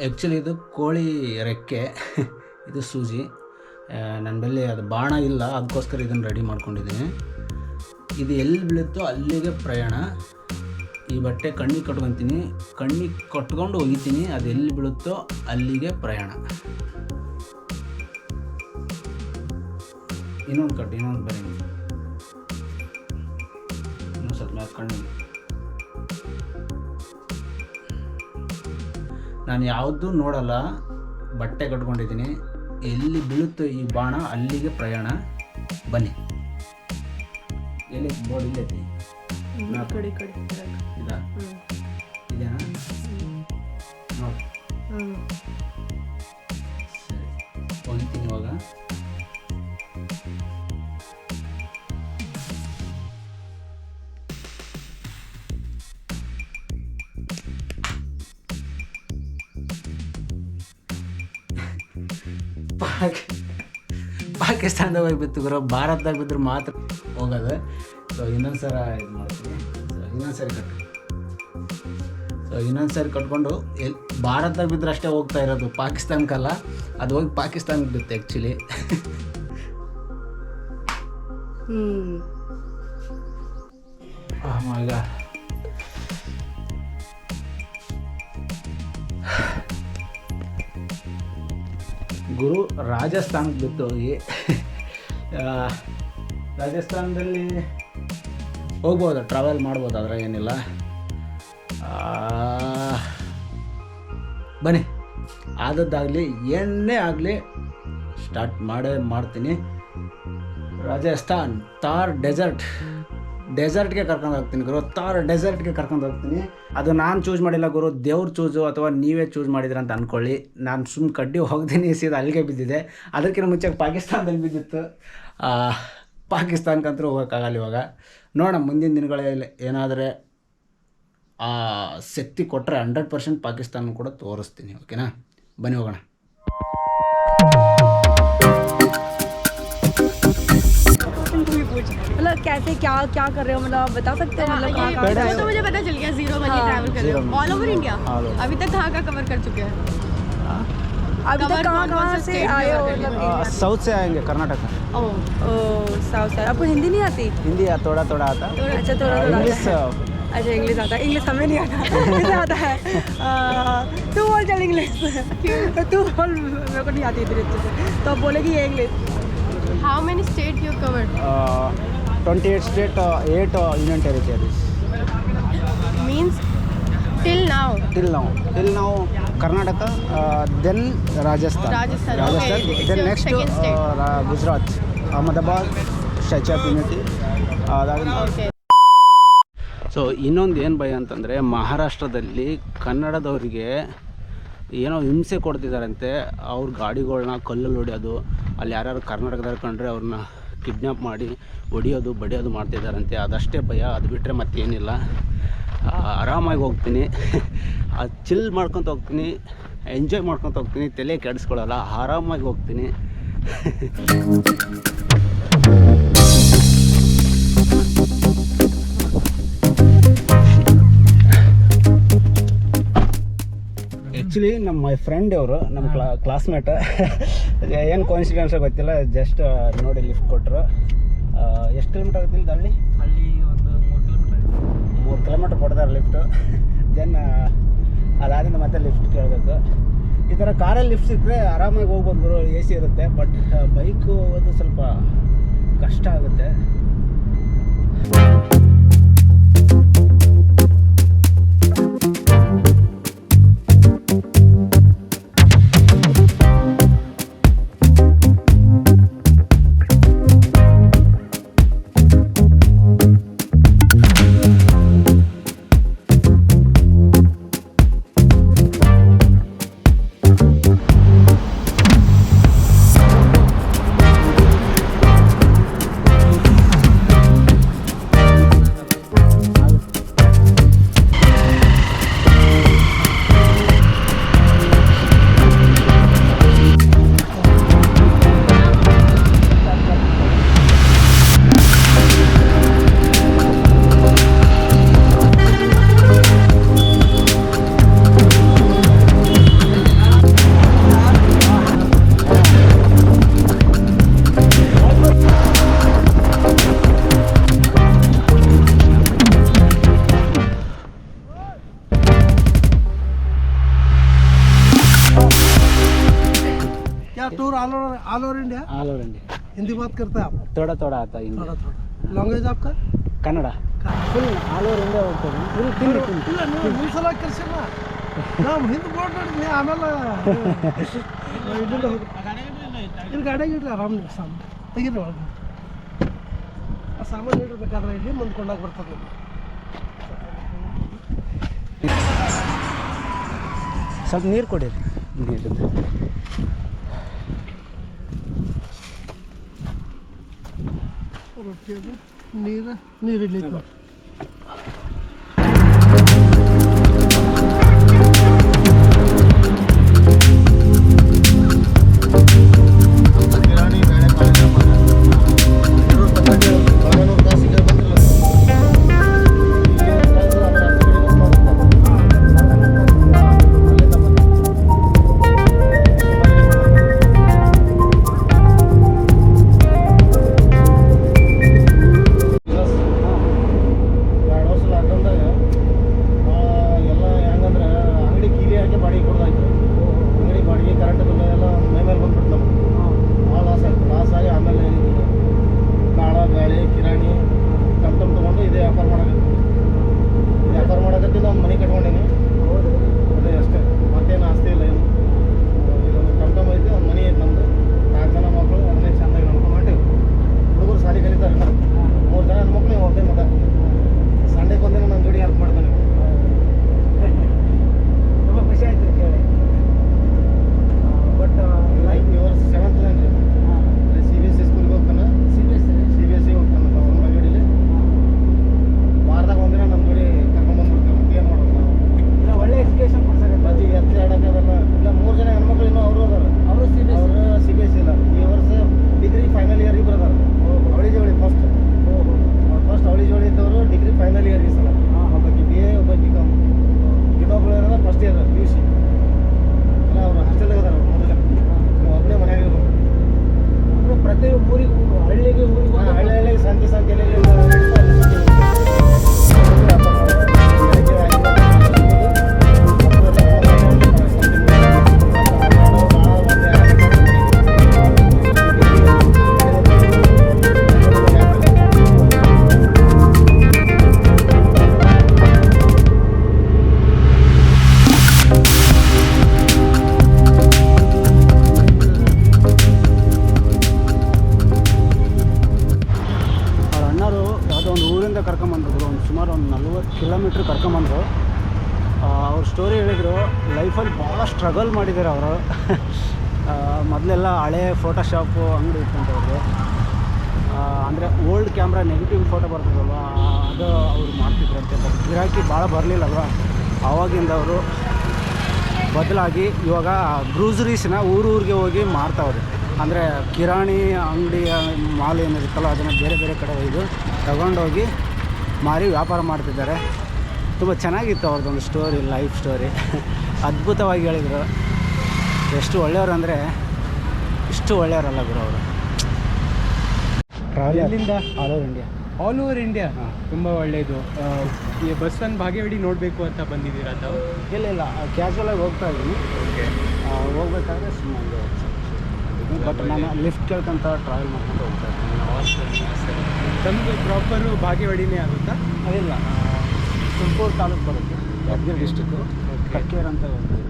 Actually ಇದು ಕೋಳಿ ರೆಕ್ಕೆ ಇದು ಸೂಜಿ. ನನ್ನ ಬಳಿ ಅದು ಬಾಣ ಇಲ್ಲ, ಅದಕ್ಕೋಸ್ಕರ ಇದನ್ನು ರೆಡಿ ಮಾಡ್ಕೊಂಡಿದ್ದೀನಿ. ಇದು ಎಲ್ಲಿ ಬೀಳುತ್ತೋ ಅಲ್ಲಿಗೆ ಪ್ರಯಾಣ. ಈ ಬಟ್ಟೆ ಕಣ್ಣಿಗೆ ಕಟ್ಕೊತೀನಿ, ಕಣ್ಣಿಗೆ ಕಟ್ಕೊಂಡು ಒಗಿತೀನಿ, ಅದು ಎಲ್ಲಿ ಬೀಳುತ್ತೋ ಅಲ್ಲಿಗೆ ಪ್ರಯಾಣ. ಇನ್ನೊಂದು ಕಟ್ಟು, ಇನ್ನೊಂದು ಬರೀ, ಇನ್ನೊಂದು ಸ್ವಲ್ಪ ಮ್ಯಾಲೆ ಕಣ್ಣಿಗೆ. ನಾನು ಯಾವುದೂ ನೋಡಲ್ಲ, ಬಟ್ಟೆ ಕಟ್ಕೊಂಡಿದ್ದೀನಿ, ಎಲ್ಲಿ ಬೀಳುತ್ತೋ ಈ ಬಾಣ ಅಲ್ಲಿಗೆ ಪ್ರಯಾಣ. ಬನ್ನಿ. ಎಲ್ಲಿ ಬೋರ್ಡ್ ಇಲ್ಲೈತಿ ಇದಾ ಇದೇನಾ ನೋಡಿ. ಸರಿ, ಹೊಂತೀನಿ ಇವಾಗ. ಪಾಕಿಸ್ತಾನದಾಗ ಹೋಗಿ ಬಿತ್ತು ಗುರು, ಭಾರತದಾಗ ಬಿದ್ದರೆ ಮಾತ್ರ ಹೋಗೋದು. ಸೊ ಇನ್ನೊಂದು ಸಲ ಇದು ಮಾಡ್ತೀನಿ. ಇನ್ನೊಂದು ಸರಿ ಕಟ್ಕೊಂಡು ಎಲ್ಲಿ ಭಾರತದಾಗ ಬಿದ್ದರೆ ಅಷ್ಟೇ ಹೋಗ್ತಾ ಇರೋದು, ಪಾಕಿಸ್ತಾನಕ್ಕಲ್ಲ. ಅದು ಹೋಗಿ ಪಾಕಿಸ್ತಾನಕ್ಕೆ ಬಿತ್ತು ಆ್ಯಕ್ಚುಲಿ. ಈಗ ಗುರು ರಾಜಸ್ಥಾನಕ್ಕೆ ಬಿತ್ತು ಹೋಗಿ. ರಾಜಸ್ಥಾನದಲ್ಲಿ ಹೋಗ್ಬೋದು, ಟ್ರಾವೆಲ್ ಮಾಡ್ಬೋದು, ಅದರ ಏನಿಲ್ಲ. ಬನ್ನಿ, ಆದದ್ದಾಗಲಿ ಏನೇ ಆಗಲಿ ಸ್ಟಾರ್ಟ್ ಮಾಡ್ತೀನಿ. ರಾಜಸ್ಥಾನ್ ಥಾರ್ ಡೆಸರ್ಟ್ಗೆ ಕರ್ಕೊಂಡು ಹೋಗ್ತೀನಿ ಗುರು. ಥಾರ್ ಡೆಸರ್ಟ್ಗೆ ಕರ್ಕೊಂಡು ಹೋಗ್ತೀನಿ. ಅದು ನಾನು ಚೂಸ್ ಮಾಡಿಲ್ಲ ಗುರು, ದೇವ್ರು ಚೂಸು ಅಥವಾ ನೀವೇ ಚೂಸ್ ಮಾಡಿದ್ರೆ ಅಂತ ಅಂದ್ಕೊಳ್ಳಿ. ನಾನು ಸುಮ್ಮನೆ ಕಡ್ಡಿ ಹೋಗ್ತೀನಿ, ಸೀದಾ ಅಲ್ಲಿಗೆ ಬಿದ್ದಿದೆ. ಅದಕ್ಕಿಂತ ಮುಂಚೆ ಪಾಕಿಸ್ತಾನದಲ್ಲಿ ಬಿದ್ದಿತ್ತು. ಪಾಕಿಸ್ತಾನಕ್ಕಂತೂ ಹೋಗೋಕ್ಕಾಗಲ್ಲ ಇವಾಗ. ನೋಡೋಣ ಮುಂದಿನ ದಿನಗಳಲ್ಲಿ ಏನಾದರೆ ಶಕ್ತಿ ಕೊಟ್ಟರೆ 100% ಪಾಕಿಸ್ತಾನ ಕೂಡ ತೋರಿಸ್ತೀನಿ. ಓಕೆನಾ, ಬನ್ನಿ ಹೋಗೋಣ. मतलब कैसे क्या कर रहे हो, मतलब बता सकते हो? मतलब कहाँ तो मुझे पता चल गया, जीरो मनी ट्रैवल कर रहे हो ऑल ओवर इंडिया। अभी तक कहाँ कवर कर चुके हैं? अभी तक कहाँ से आए हो? साउथ से आएंगे, कर्नाटक। साउथ से। आपको हिंदी नहीं आती? हिंदी थोड़ा थोड़ा आता। अच्छा, थोड़ा इंग्लिश। अच्छा, इंग्लिश आता है? इंग्लिश हमें नहीं आता, मुझे आता है। तू बोल चल इंग्लिश, तू बोल, मेरे को नहीं आती इतनी अच्छे से, तो आप बोलेगी ये English. How many states you covered? 28 states, 8 union territories. Means till now. Till now, Karnataka, then Rajasthan. Okay. Then So next second state. Gujarat, Ahmedabad, Statue of Unity. Okay. So ಇನ್ನೊಂದು ಏನು ಭಯ ಅಂತಂದರೆ, ಮಹಾರಾಷ್ಟ್ರದಲ್ಲಿ ಕನ್ನಡದವರಿಗೆ ಏನೋ ಹಿಂಸೆ ಕೊಡ್ತಿದ್ದಾರಂತೆ. ಅವ್ರ ಗಾಡಿಗಳನ್ನ ಕಲ್ಲಲ್ಲಿ ಹೊಡೆಯೋದು, ಅಲ್ಲಿ ಯಾರ್ಯಾರು ಕರ್ನಾಟಕದವ್ರು ಕಂಡ್ರೆ ಅವ್ರನ್ನ ಕಿಡ್ನ್ಯಾಪ್ ಮಾಡಿ ಹೊಡಿಯೋದು ಬಡಿಯೋದು ಮಾಡ್ತಿದ್ದಾರಂತೆ. ಅದಷ್ಟೇ ಭಯ, ಅದು ಬಿಟ್ಟರೆ ಮತ್ತೇನಿಲ್ಲ. ಆರಾಮಾಗಿ ಹೋಗ್ತೀನಿ, ಚಿಲ್ ಮಾಡ್ಕೊತ ಹೋಗ್ತೀನಿ, ಎಂಜಾಯ್ ಮಾಡ್ಕೊತ ಹೋಗ್ತೀನಿ, ತಲೆ ಕೆಡಿಸ್ಕೊಳ್ಳಲ್ಲ, ಆರಾಮಾಗಿ ಹೋಗ್ತೀನಿ. ಆ್ಯಕ್ಚುಲಿ ನಮ್ಮ ಫ್ರೆಂಡ್ ಅವರು, ನಮ್ಮ ಕ್ಲಾಸ್ಮೇಟ್. ಏನು ಕೋಇನ್ಸಿಡೆನ್ಸ್ ಗೊತ್ತಿಲ್ಲ, ಜಸ್ಟ್ ನೋಡಿ ಲಿಫ್ಟ್ ಕೊಟ್ಟರು. ಎಷ್ಟು ಕಿಲೋಮೀಟರ್ ಆಗುತ್ತಿಲ್ಲ ಅಲ್ಲಿ ಒಂದು 3 ಕಿಲೋಮೀಟರ್ ಕೊಡ್ತಾರೆ ಲಿಫ್ಟು. ದೆನ್ ಅದಾದಿಂದ ಮತ್ತೆ ಲಿಫ್ಟ್ ಕೇಳಬೇಕು. ಈ ಥರ ಕಾರಲ್ಲಿ ಲಿಫ್ಟ್ ಸಿಕ್ಕರೆ ಆರಾಮಾಗಿ ಹೋಗ್ಬೋದು ಗುರು, AC ಇರುತ್ತೆ. ಬಟ್ ಬೈಕು ಹೋಗೋದು ಸ್ವಲ್ಪ ಕಷ್ಟ ಆಗುತ್ತೆ. Tour all over India? All over India. Hindi बात करते हैं आप? थोड़ा थोड़ा आता हिंदी. थोड़ा थोड़ा. लैंग्वेज आपका? Kannada. Full all over India ಹೋಗ್ತದೆ. ಇಲ್ಲ ನೀವು ಸಲ ಕರ್ಸಿಲ್ಲ ನಾವು ಹಿಂದೆ ಬೋರ್ಡ್ ನೋಡಿದ್ನಿ ಆಮೇಲೆ ಇಲ್ಲಿ ಗಾಡಿಯಾಗ ಇಡ್ರಿ ಆರಾಮ್ ಸಾಮಾನು ತೆಗೀರಿ ಒಳಗೆ ಆ ಸಾಮಾನು ಇಡಬೇಕಾದ್ರೆ ಇಲ್ಲಿ ಮುಂದ್ಕೊಂಡಾಗ ಬರ್ತದೆ. ಸ್ವಲ್ಪ ನೀರು ಕೊಡಿರಿ. ನೀರು ರೊಟ್ಟಿ ಅದು ನೀರು ಇಡ್ಲಿಕ್ಕೆ ಕರ್ಕೊಂಬಂದ್ರು. ಸುಮಾರು ಒಂದು 40 ಕಿಲೋಮೀಟ್ರ್ ಕರ್ಕೊಂಬಂದರು. ಅವ್ರ ಸ್ಟೋರಿ ಹೇಳಿದರು, ಲೈಫಲ್ಲಿ ಭಾಳ ಸ್ಟ್ರಗಲ್ ಮಾಡಿದ್ದಾರೆ ಅವರು. ಮೊದಲೆಲ್ಲ ಹಳೆ ಫೋಟೋಶಾಪು ಅಂಗಡಿ ಇಟ್ಕೊಂಡವ್ರು. ಅಂದರೆ ಓಲ್ಡ್ ಕ್ಯಾಮ್ರಾ ನೆಗೆಟಿವ್ ಫೋಟೋ ಬರ್ತದಲ್ವ, ಅದು ಅವ್ರು ಮಾಡ್ತಿದ್ರಂತೆ. ಬಟ್ ಗಿರಾಕಿ ಭಾಳ ಬರಲಿಲ್ಲಲ್ವ, ಆವಾಗಿಂದ ಅವರು ಬದಲಾಗಿ ಇವಾಗ ಗ್ರೂಸರೀಸ್ನ ಊರಿಗೆ ಹೋಗಿ ಮಾರ್ತಾವ್ರೆ. ಅಂದರೆ ಕಿರಾಣಿ ಅಂಗಡಿ ಮಾಲ್ ಏನಿರುತ್ತಲ್ಲ ಅದನ್ನು ಬೇರೆ ಬೇರೆ ಕಡೆ ಒಯ್ದು ತಗೊಂಡೋಗಿ ಮಾರಿ ವ್ಯಾಪಾರ ಮಾಡ್ತಿದ್ದಾರೆ. ತುಂಬ ಚೆನ್ನಾಗಿತ್ತು ಅವ್ರದ್ದೊಂದು ಸ್ಟೋರಿ, ಲೈಫ್ ಸ್ಟೋರಿ. ಅದ್ಭುತವಾಗಿ ಹೇಳಿದರು. ಎಷ್ಟು ಒಳ್ಳೆಯವರು ಅಂದರೆ ಇಷ್ಟು ಒಳ್ಳೆಯವರಲ್ಲ ಗುರು ಅವರು. ಎಲ್ಲಿಂದ? All over India. All over India, ತುಂಬ ಒಳ್ಳೆಯದು. ಈ ಬಸ್ಸನ್ನು ಬಾಗೇವಾಡಿ ನೋಡಬೇಕು ಅಂತ ಬಂದಿದ್ದೀರಾ ತಾವು? ಇಲ್ಲ, ಕ್ಯಾಶುವಲಾಗಿ ಹೋಗ್ತಾ ಇದ್ದೀನಿ. ಓಕೆ. ಹೋಗ್ಬೇಕಾದ್ರೆ ಸುಮ್ಮನೆ ಬಟ್ ನಾನು ಲಿಫ್ಟ್ ಕೇಳ್ಕೊಂತ ಟ್ರಾವೆಲ್ ಮಾಡ್ಕೊಂಡು ಹೋಗ್ತಾ ಇದ್ದೀನಿ. ತಮ್ಮದು ಪ್ರಾಪರು ಬಾಗೇವಾಡಿನೇ ಆಗುತ್ತಾ? ಇಲ್ಲ, ತುಮಕೂರು ತಾಲೂಕು ಬರುತ್ತೆ, ಯಾದಗಿರಿ ಡಿಸ್ಟಿಕ್ಕು, ಕಕ್ಕೇರ್ ಅಂತ ಹೋಗ್ತೀವಿ.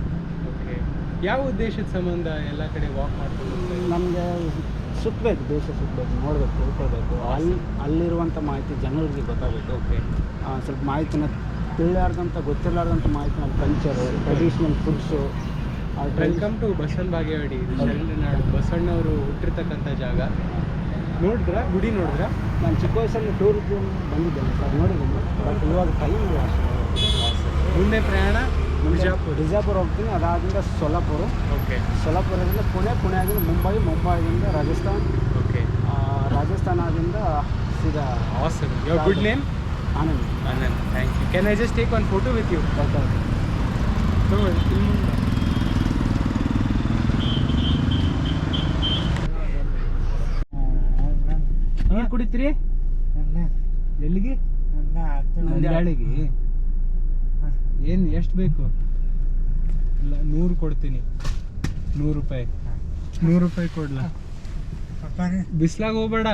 ಓಕೆ. ಯಾವ ಉದ್ದೇಶದ ಸಂಬಂಧ ಎಲ್ಲ ಕಡೆ ವಾಕ್ ಮಾಡ್ಕೊಂಡು? ನಮಗೆ ಸುತ್ತಬೇಕು, ದೇಶ ಸುತ್ತಬೇಕು, ನೋಡಬೇಕು, ತಿಳ್ಕೊಳ್ಬೇಕು. ಅಲ್ಲಿರುವಂಥ ಮಾಹಿತಿ ಜನರಿಗೆ ಗೊತ್ತಾಗಬೇಕು. ಓಕೆ. ಸ್ವಲ್ಪ ಮಾಹಿತಿನ ತಿಳಿಲಾರ್ದಂಥ, ಗೊತ್ತಿರಲಾರ್ದಂಥ ಮಾಹಿತಿನ, culture, traditional foods. Welcome to Basavana Bagewadi. ಇದು ಶರಣನಾಡು, ಬಸವಣ್ಣವರು ಹುಟ್ಟಿರ್ತಕ್ಕಂಥ ಜಾಗ. ನೋಡಿದ್ರಾ ಗುಡಿ? ನೋಡಿದ್ರಾ? ನಾನು ಚಿಕ್ಕ ವಯಸ್ಸಲ್ಲಿ ಟೂರಿಗೆ ಬಂದಿದ್ದೇನೆ ಸರ್, ನೋಡಿದ್ದೀನಿ. ಬಟ್ ಇವಾಗ ಟೈಮ್ ಇಲ್ಲ ಅಷ್ಟು. ಮುಂದೆ ಪ್ರಯಾಣ ಬಿಜಾಪುರ ಹೋಗ್ತೀನಿ, ಅದಾದಿಂದ ಸೊಲ್ಲಾಪುರ. ಓಕೆ. ಸೊಲ್ಲಾಪುರದಿಂದ ಪುಣೆ ಆಗಿಂದ ಮುಂಬೈಯಿಂದ ರಾಜಸ್ಥಾನ್. ಓಕೆ. ರಾಜಸ್ಥಾನದಿಂದ ಸೀದಾ. Awesome. Your good name? Anand. Anand. Thank you. Can I just take one photo with you? ನೀರು ಕುಡಿತೀರಿ? ಎಲ್ಲಿಗೆ? ನಂದ್ಯಾಳಿಗೆ. ಏನು ಎಷ್ಟು ಬೇಕು? ಇಲ್ಲ, 100 ಕೊಡ್ತೀನಿ. 100 ರೂಪಾಯಿ. ₹100 ಕೊಡ್ಲಾ? ಬಿಸ್ಲಾಗ ಹೋಗ್ಬೇಡ.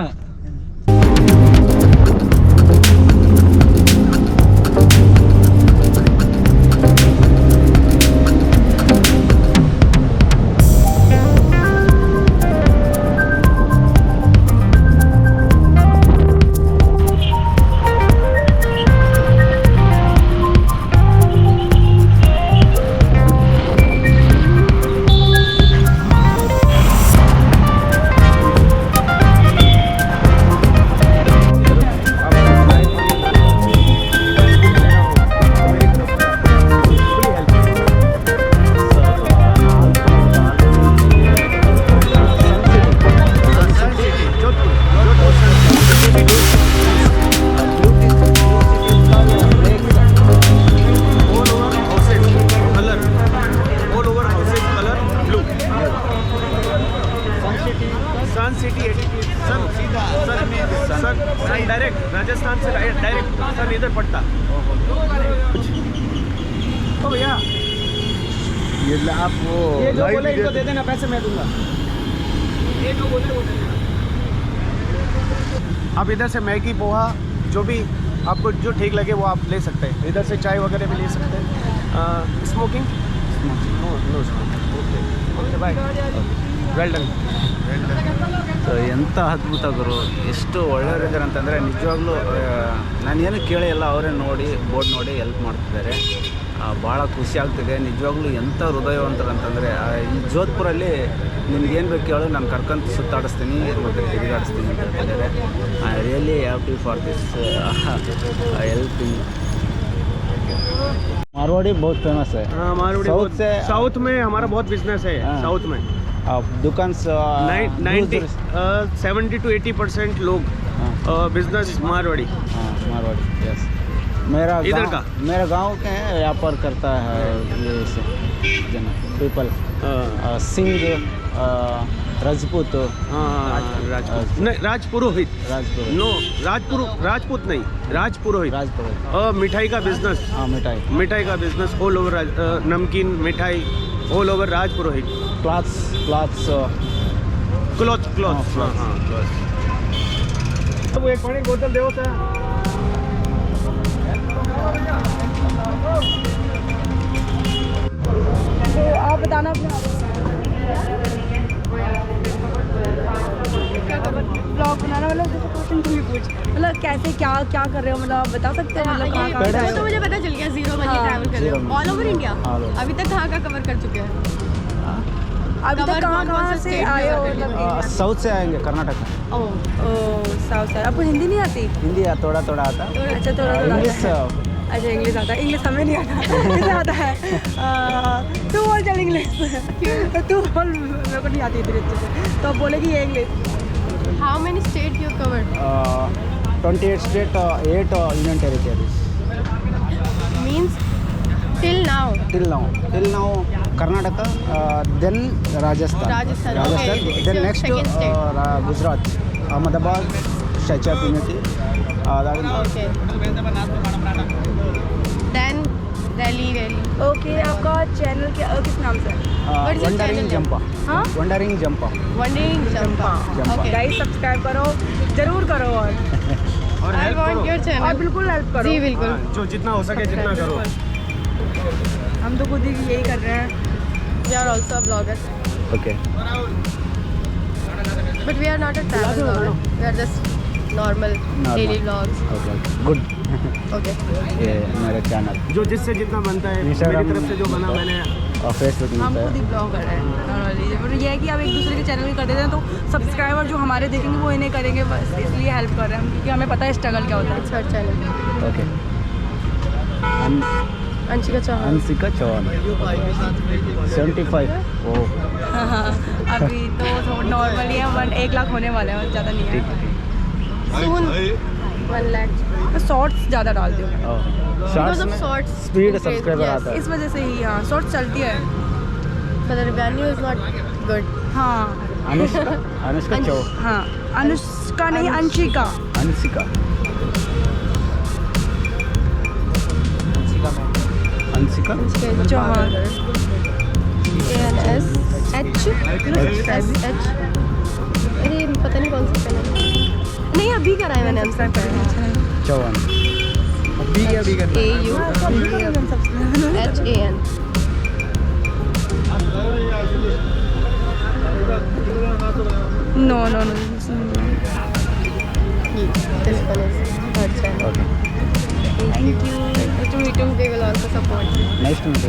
सन सिटी सन सीधा सन डायरेक्ट राजस्थान से डायरेक्ट सन इधर पड़ता। ओ भैया ये आप वो ये जो बोले इनको दे देना, पैसे मैं दूंगा। ये जो बोले वो दे देना। आप इधर से मैगी पोहा जो भी आपको जो ठीक लगे वो आप ले सकते हैं। इधर से चाय वगैरह भी ले सकते हैं। Smoking no no smoking. Okay okay bye well done. So ಎಂಥ ಅದ್ಭುತ ಗುರು, ಎಷ್ಟು ಒಳ್ಳೆಯವರಿದ್ದಾರೆ ಅಂತಂದರೆ ನಿಜವಾಗ್ಲೂ ನಾನೇನು ಕೇಳಿ ಎಲ್ಲ ಅವರೇ ನೋಡಿ ಬೋರ್ಡ್ ನೋಡಿ ಹೆಲ್ಪ್ ಮಾಡ್ತಿದ್ದಾರೆ. ಭಾಳ ಖುಷಿ ಆಗ್ತಿದೆ ನಿಜವಾಗ್ಲೂ. ಎಂಥ ಹೃದಯವಂತರು ಅಂತಂದರೆ ಈ ಜೋಧ್ಪುರಲ್ಲಿ ನಿಮ್ಗೇನು ಬೇಕು ಹೇಳು ನಾನು ಕರ್ಕೊಂತ ಸುತ್ತಾಡಿಸ್ತೀನಿ ಮತ್ತು ತಿರುಗಾಡಿಸ್ತೀನಿ ಅಂತ ಹೇಳ್ತಿದ್ದಾರೆ. I really happy for this helping. Marwari बहुत फेमस है। हाँ मारवाड़ी साउथ से साउथ में हमारा बहुत बिजनेस है। हाँ। साउथ में दुकान 70 to 80% लोग बिजनेस मारवाड़ी। हाँ मारवाड़ी यस। इधर का? मेरा गांव के हैं, व्यापार करता है ये से जन पीपल सिंह राजपूत। राजपूत नहीं, राजपुरोहित। राजपुरोहित नो राजपूत नहीं, राजपुरोहित। राजपुरोहित मिठाई का बिजनेस। हाँ मिठाई का बिजनेस ऑल ओवर। नमकीन मिठाई ऑल ओवर राजपुरोहित। क्लॉथ्स क्लॉथ हाँ, हाँ क्लॉथ। तो एक पानी बोतल दो सर। तो आप बताना अपने ब्लॉग बनाना, मतलब जैसे क्वेश्चन तुम ही पूछ, मतलब कैसे क्या क्या कर रहे हो, मतलब आप बता सकते हैं मतलब कहाँ कहाँ वो तो मुझे पता चल गया, जीरो मनी हाँ, ट्रैवल कर रहे हो all over India. All over. अभी तक कहाँ कवर कर चुके हैं? अभी तक कहाँ कहाँ से आए हो मतलब? साउथ से आएंगे कर्नाटक। ओह साउथ साइड। आपको हिंदी नहीं आती? हिंदी थोड़ा थोड़ा आता। अच्छा थोड़ा थोड़ा इंग्लिश अच्छा इंग्लिश आता है। इंग्लिश हमें नहीं आता, मुझे आता है। तू बोल चल इंग्लिश। तू बोल, मेरे को नहीं आती इतनी अच्छे से, तो आप बोलेगी ये English. How many state you covered? 28 state 8 union territories means till now till now Karnataka, then Rajasthan, Rajasthan, okay. then So, next second state. Gujarat, Ahmedabad, Statue of Unity, okay then Delhi okay आपका channel क्या किस नाम से? What is your Wandering channel Jumpa, हाँ Wandering Jumpa। Wondering Zampa. Jumpa। Okay guys subscribe करो, जरूर करो और आई वांट योर और चैनल। बिल्कुल हेल्प करो। जी बिल्कुल। जो जितना हो सके जितना करो। हम तो खुद ही यही कर रहे हैं। We are also a blogger Okay। But we are not a travel blogger, we are just normal daily vlogs. Okay। Good। Okay ये मेरा चैनल जो जिससे जितना बनता है Instagram मेरी तरफ से जो बना मैंने। और फेसबुक हम में खुद ही ब्लॉगर हैं नॉर्मली। और ये है कि आप एक दूसरे के चैनल भी कर देते हैं तो सब्सक्राइबर जो हमारे देखेंगे वो इन्हें करेंगे, बस इसलिए हेल्प कर रहे हैं हम, क्योंकि हमें पता है स्ट्रगल क्या होता है। It's our channel okay. Anshika Chauhan. Anshika Chauhan 75। Oh अभी तो नॉर्मली है 1 लाख होने वाले हैं, ज़्यादा नहीं है। सून 1 लाख तो शॉर्ट्स ज़्यादा डालती हूँ बिकॉज शॉर्ट्स ऑफ में शॉर्ट्स स्पीड सब्सक्राइबर आता है। इस वजह से ही। हाँ शॉर्ट्स चलती है। But the revenue is not good. हाँ अनुष्का चौहान हाँ अनुष्का नहीं Anshika. Anshika Anshika Chauhan. ANS H SH। अरे पता नहीं कौन सा पेन है। नहीं अभी करा है मैंने अनसब्सक्राइब करा। चौवन AU HAN। No. This one is third channel। Okay Thank you। To me too, they will also support me। Next meet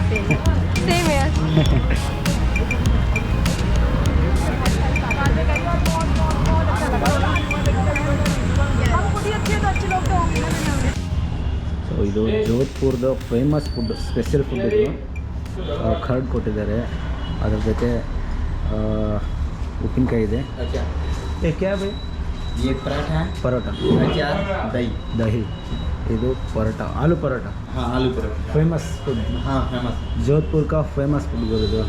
Same यार। ಸೊ ಇದು ಜೋಧ್ಪುರ್ದು ಫೇಮಸ್ ಫುಡ್ ಸ್ಪೆಷಲ್ ಫುಡ್ ಇದು ಕರ್ಡ್ ಕೊಟ್ಟಿದ್ದಾರೆ, ಅದ್ರ ಜೊತೆ ಉಪ್ಪಿನಕಾಯಿ ಇದೆ. ये पराठा है, ಪರೋಟ, अचार, दही। ದಹಿ, ಇದು ಪರೋಟ, ಆಲೂ ಪರೋಟ हाँ आलू पराठा। ಫೇಮಸ್ ಫುಡ್, हाँ फेमस। ಜೋಧ್ಪುರ್ ಕಾ ಫೇಮಸ್ ಫುಡ್ ಇದು.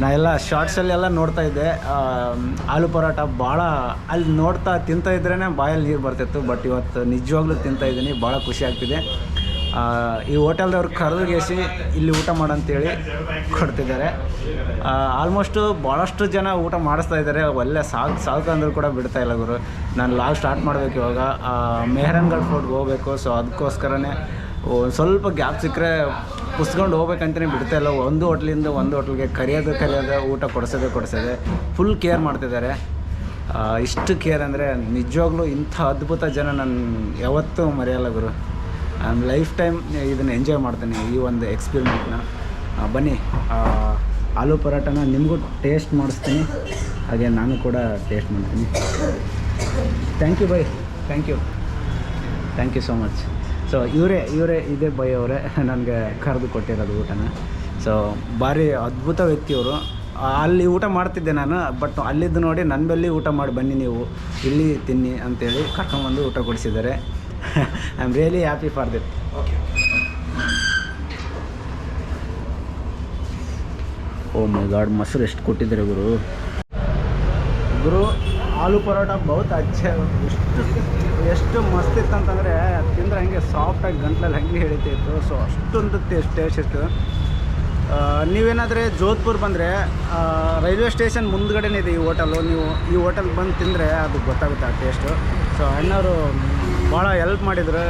ನಾ ಎಲ್ಲ ಶಾರ್ಟ್ಸಲ್ಲೆಲ್ಲ ನೋಡ್ತಾ ಇದ್ದೆ, ಆಲೂ ಪರೋಟ ಭಾಳ ಅಲ್ಲಿ ನೋಡ್ತಾ ತಿಂತಾ ಇದ್ರೇ ಬಾಯಲ್ಲಿ ನೀರು ಬರ್ತಿತ್ತು. ಬಟ್ ಇವತ್ತು ನಿಜವಾಗ್ಲೂ ತಿಂತಾ ಇದ್ದೀನಿ, ಭಾಳ ಖುಷಿ ಆಗ್ತಿದೆ. ಈ ಹೋಟೆಲ್ದವ್ರು ಕರೆದುಗೇಸಿ ಇಲ್ಲಿ ಊಟ ಮಾಡಂತೇಳಿ ಕೊಡ್ತಿದ್ದಾರೆ. ಆಲ್ಮೋಸ್ಟು ಭಾಳಷ್ಟು ಜನ ಊಟ ಮಾಡಿಸ್ತಾ ಇದ್ದಾರೆ. ಒಳ್ಳೆ ಸಾಕು ಅಂದರೂ ಕೂಡ ಬಿಡ್ತಾ ಇಲ್ಲ ಗುರು. ನಾನು ಲಾಗ್ ಸ್ಟಾರ್ಟ್ ಮಾಡಬೇಕು ಇವಾಗ, ಮೆಹರಾನ್ಗಢ್ ಫೋರ್ಟ್ಗೆ ಹೋಗಬೇಕು. ಸೊ ಅದಕ್ಕೋಸ್ಕರನೇ ಸ್ವಲ್ಪ ಗ್ಯಾಪ್ ಸಿಕ್ಕರೆ ಕುಸ್ಕೊಂಡು ಹೋಗ್ಬೇಕಂತಲೇ ಬಿಡ್ತಾ ಇಲ್ಲ. ಒಂದು ಹೋಟ್ಲಿಂದ ಒಂದು ಹೋಟ್ಲಿಗೆ ಕರೆಯೋದು ಊಟ ಕೊಡಿಸೋದೆ ಫುಲ್ ಕೇರ್ ಮಾಡ್ತಿದ್ದಾರೆ. ಇಷ್ಟು ಕೇರ್ ಅಂದರೆ ನಿಜವಾಗ್ಲೂ ಇಂಥ ಅದ್ಭುತ ಜನ ನಾನು ಯಾವತ್ತೂ ಮರೆಯಲ್ಲ ಗುರು. ನಾನು ಲೈಫ್ ಟೈಮ್ ಇದನ್ನು ಎಂಜಾಯ್ ಮಾಡ್ತೀನಿ, ಈ ಒಂದು ಎಕ್ಸ್ಪೀರಿಮೆಂಟ್ನ. ಬನ್ನಿ, ಆಲೂ ಪರೋಟನ ನಿಮಗೂ ಟೇಸ್ಟ್ ಮಾಡಿಸ್ತೀನಿ, ಹಾಗೆ ನಾನು ಕೂಡ ಟೇಸ್ಟ್ ಮಾಡ್ತೀನಿ. Thank you bye, thank you so much. So ಇವರೇ ಇದೇ ಬೈ ಅವರೇ ನನಗೆ ಕರೆದು ಕೊಟ್ಟಿರೋದು ಊಟನ. ಸೊ ಭಾರಿ ಅದ್ಭುತ ವ್ಯಕ್ತಿಯವರು. ಅಲ್ಲಿ ಊಟ ಮಾಡ್ತಿದ್ದೆ ನಾನು, ಬಟ್ ಅಲ್ಲಿದ್ದು ನೋಡಿ ನನ್ನ ಬಳಿ ಊಟ ಮಾಡಿ ಬನ್ನಿ ನೀವು, ಇಲ್ಲಿ ತಿನ್ನಿ ಅಂತೇಳಿ ಕರ್ಕೊಂಬಂದು ಊಟ ಕೊಡಿಸಿದ್ದಾರೆ. I am really happy for that. Oh my god, ಮೊಸರು ಎಷ್ಟು ಕೊಟ್ಟಿದ್ದಾರೆ ಗುರು. ಆಲೂ ಪರೋಟ ಬಹುತ್ ಅಚ್ಚೆ, ಎಷ್ಟು ಮಸ್ತ್ ಇತ್ತಂತಂದರೆ ತಿಂದರೆ ಹಂಗೆ ಸಾಫ್ಟಾಗಿ ಗಂಟ್ಲಲ್ಲಿ ಹಂಗೆ ಹಿಡಿತಿತ್ತು. ಸೊ ಅಷ್ಟೊಂದು ಟೇಸ್ಟ್ ಇತ್ತು. ನೀವೇನಾದರೆ ಜೋಧ್ಪುರ್ ಬಂದರೆ ರೈಲ್ವೆ ಸ್ಟೇಷನ್ ಮುಂದ್ಗಡೆನೇ ಇದೆ ಈ ಹೋಟೆಲು. ನೀವು ಈ ಹೋಟೆಲ್ಗೆ ಬಂದು ತಿಂದರೆ ಅದು ಗೊತ್ತಾಗುತ್ತೆ ಆ ಟೇಸ್ಟು. ಸೊ ಅಣ್ಣವರು ಭಾಳ ಹೆಲ್ಪ್ ಮಾಡಿದ್ರು.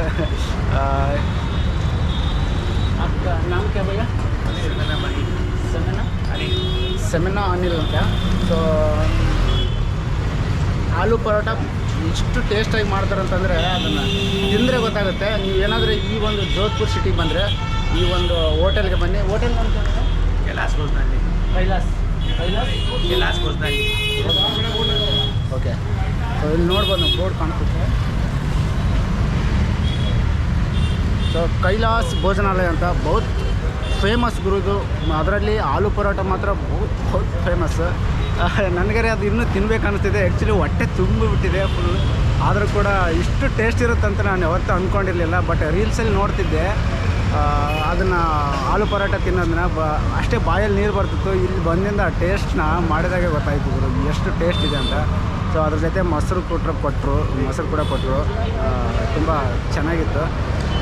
ನಾಮ ಕ್ಯಾ ಭಯ್ಯ? ಸೆಮಿನಾ ಅನಿಲ್ ಅಂತ. ಸೊ ಆಲೂ ಪರೋಟ ಇಷ್ಟು ಟೇಸ್ಟಾಗಿ ಮಾಡ್ತಾರೆ ಅಂತಂದರೆ ಅದನ್ನು ತಿಂದರೆ ಗೊತ್ತಾಗುತ್ತೆ. ನೀವು ಏನಾದರೂ ಈ ಒಂದು ಜೋಧ್ಪುರ್ ಸಿಟಿಗೆ ಬಂದರೆ ಈ ಒಂದು ಹೋಟೆಲ್ಗೆ ಬನ್ನಿ. ಹೋಟೆಲ್ ಅಂತಂದರೆ कैलाश भोजनालय। कैलाश भोजनालय। ಓಕೆ. ಸೊ ಇಲ್ಲಿ ನೋಡ್ಬೋದು, ನಾವು ಬೋರ್ಡ್ ಕಾಣಿಸುತ್ತೆ. ಸೊ ಕೈಲಾಸ್ ಭೋಜನಾಲಯ ಅಂತ ಬಹುತ್ ಫೇಮಸ್ ಗುರುದು. ಅದರಲ್ಲಿ ಆಲೂ ಪರೋಟ ಮಾತ್ರ ಬಹುತ್ ಫೇಮಸ್. ನನಗೆ ಅದು ಇನ್ನೂ ತಿನ್ಬೇಕು ಅನ್ನಿಸ್ತಿದೆ. ಆ್ಯಕ್ಚುಲಿ ಹೊಟ್ಟೆ ತುಂಬಿಬಿಟ್ಟಿದೆ ಫುಲ್. ಆದರೂ ಕೂಡ ಇಷ್ಟು ಟೇಸ್ಟ್ ಇರುತ್ತಂತ ನಾನು ಯಾವತ್ತೂ ಅಂದ್ಕೊಂಡಿರಲಿಲ್ಲ. ಬಟ್ ರೀಲ್ಸಲ್ಲಿ ನೋಡ್ತಿದ್ದೆ ಅದನ್ನು, ಆಲೂ ಪರೋಟ ತಿನ್ನೋದನ್ನ ಅಷ್ಟೇ ಬಾಯಲ್ಲಿ ನೀರು ಬರ್ತಿತ್ತು. ಇಲ್ಲಿ ಬಂದಿಂದ ಆ ಟೇಸ್ಟ್ನ ಮಾಡಿದಾಗೆ ಗೊತ್ತಾಯಿತು ಗುರು ಎಷ್ಟು ಟೇಸ್ಟ್ ಇದೆ ಅಂತ. ಸೊ ಅದ್ರ ಜೊತೆ ಮೊಸರು ಕೂಡ ಕೊಟ್ಟರು. ತುಂಬ ಚೆನ್ನಾಗಿತ್ತು.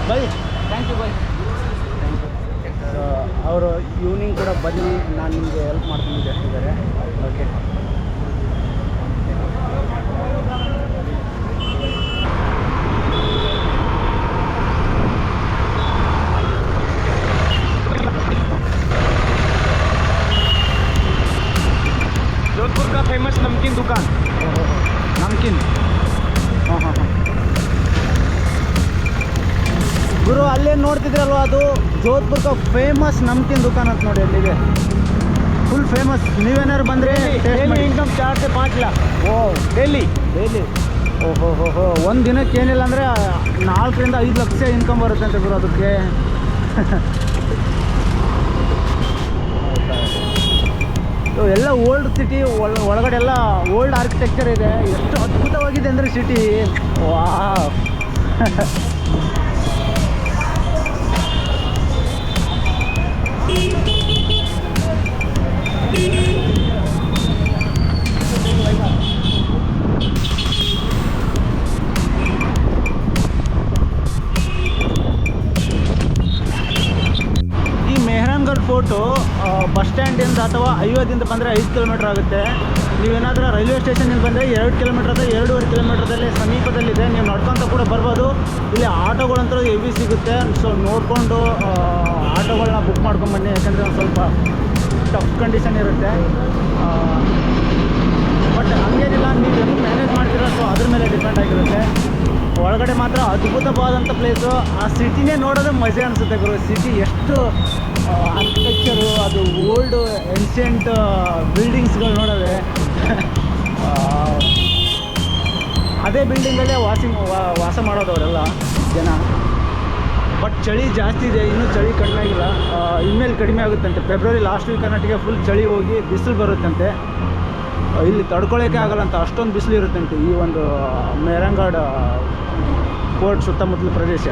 Bye, thank you bye. So ಅವರು ಈವ್ನಿಂಗ್ ಕೂಡ ಬನ್ನಿ, ನಾನು ನಿಮಗೆ ಹೆಲ್ಪ್ ಮಾಡ್ತೀನಿ ಹೇಳ್ತಿದ್ದಾರೆ. ಓಕೆ. जोधपुर का फेमस नमकीन दुकान। ನಮ್ಕಿನ್. ಹಾಂ. ಗುರು ಅಲ್ಲೇ ನೋಡ್ತಿದ್ರಲ್ವ, ಅದು ಜೋಧ್ಪುರ್ ಫೇಮಸ್ ನಮ್ಕಿನ್ ದುಕಾನ್ ಅಂತ ನೋಡಿ. ಅಲ್ಲಿದೆ ಫುಲ್ ಫೇಮಸ್. ನೀವೇನಾದ್ರು ಬಂದರೆ इनकम 4 से 5 लाख। ಓ डेली। ಓಹೋ, ಒಂದು ದಿನಕ್ಕೆ ಏನಿಲ್ಲ ಅಂದರೆ 4 ರಿಂದ 5 ಲಕ್ಷ ಇನ್ಕಮ್ ಬರುತ್ತೆ ಅಂತ ಗುರು ಅದಕ್ಕೆ. ಎಲ್ಲ ಓಲ್ಡ್ ಸಿಟಿ, ಒಳಗಡೆ ಎಲ್ಲ ಓಲ್ಡ್ ಆರ್ಕಿಟೆಕ್ಚರ್ ಇದೆ. ಎಷ್ಟು ಅದ್ಭುತವಾಗಿದೆ ಅಂದರೆ ಸಿಟಿ. ವಾಹ್. ಈ ಮೆಹರಾನ್ಗಢ್ ಫೋರ್ಟ್ ಏರ್ಪೋರ್ಟು ಬಸ್ ಸ್ಟ್ಯಾಂಡಿಂದ ಅಥವಾ ಹೈವೇದಿಂದ ಬಂದರೆ 5 ಕಿಲೋಮೀಟ್ರ್ ಆಗುತ್ತೆ. ನೀವೇನಾದರೂ ರೈಲ್ವೆ ಸ್ಟೇಷನಿಂದ ಬಂದರೆ 2 ಕಿಲೋಮೀಟ್ರ್ ಅಥವಾ 2.5 ಕಿಲೋಮೀಟ್ರದಲ್ಲಿ ಸಮೀಪದಲ್ಲಿದೆ. ನೀವು ನಡ್ಕೊತ ಕೂಡ ಬರ್ಬೋದು. ಇಲ್ಲಿ ಆಟೋಗಳಂತೂ ಹೆವಿ ಸಿಗುತ್ತೆ. ಸೊ ನೋಡಿಕೊಂಡು ಆಟೋಗಳನ್ನ ಬುಕ್ ಮಾಡ್ಕೊಂಬನ್ನಿ, ಯಾಕಂದರೆ ಒಂದು ಸ್ವಲ್ಪ ಟಫ್ ಕಂಡೀಷನ್ ಇರುತ್ತೆ. ಬಟ್ ಹಂಗೇನಿಲ್ಲ, ನೀವು ಹೆಂಗೆ ಮ್ಯಾನೇಜ್ ಮಾಡ್ತೀರಾ ಸೊ ಅದ್ರ ಮೇಲೆ ಡಿಪೆಂಡ್ ಆಗಿರುತ್ತೆ. ಒಳಗಡೆ ಮಾತ್ರ ಅದ್ಭುತವಾದಂಥ ಪ್ಲೇಸು. ಆ ಸಿಟಿನೇ ನೋಡೋದು ಮಜಾ ಅನಿಸುತ್ತೆ ಗುರು. ಸಿಟಿ ಎಷ್ಟು ಆರ್ಕಿಟೆಕ್ಚರು, ಅದು ಓಲ್ಡು ಏನ್ಷಿಯಂಟ್ ಬಿಲ್ಡಿಂಗ್ಸ್ಗಳು ನೋಡೋದೆ. ಅದೇ ಬಿಲ್ಡಿಂಗಲ್ಲೇ ವಾಸ ಮಾಡೋದವರೆಲ್ಲ ಜನ. ಬಟ್ ಚಳಿ ಜಾಸ್ತಿ ಇದೆ, ಇನ್ನೂ ಚಳಿ ಕಡಿಮೆ ಆಗಿಲ್ಲ. ಇನ್ಮೇಲೆ ಕಡಿಮೆ ಆಗುತ್ತಂತೆ. ಫೆಬ್ರವರಿ ಲಾಸ್ಟ್ ವೀಕ್ ಅನ್ನೋಟ್ಟಿಗೆ ಫುಲ್ ಚಳಿ ಹೋಗಿ ಬಿಸಿಲು ಬರುತ್ತಂತೆ. ಇಲ್ಲಿ ತಡ್ಕೊಳ್ಳೋಕ್ಕೆ ಆಗಲ್ಲಂತ, ಅಷ್ಟೊಂದು ಬಿಸಿಲು ಇರುತ್ತಂತೆ ಈ ಒಂದು ಮೇರಂಗಾಡ್ ಪೋರ್ಟ್ ಸುತ್ತಮುತ್ತಲ ಪ್ರದೇಶ.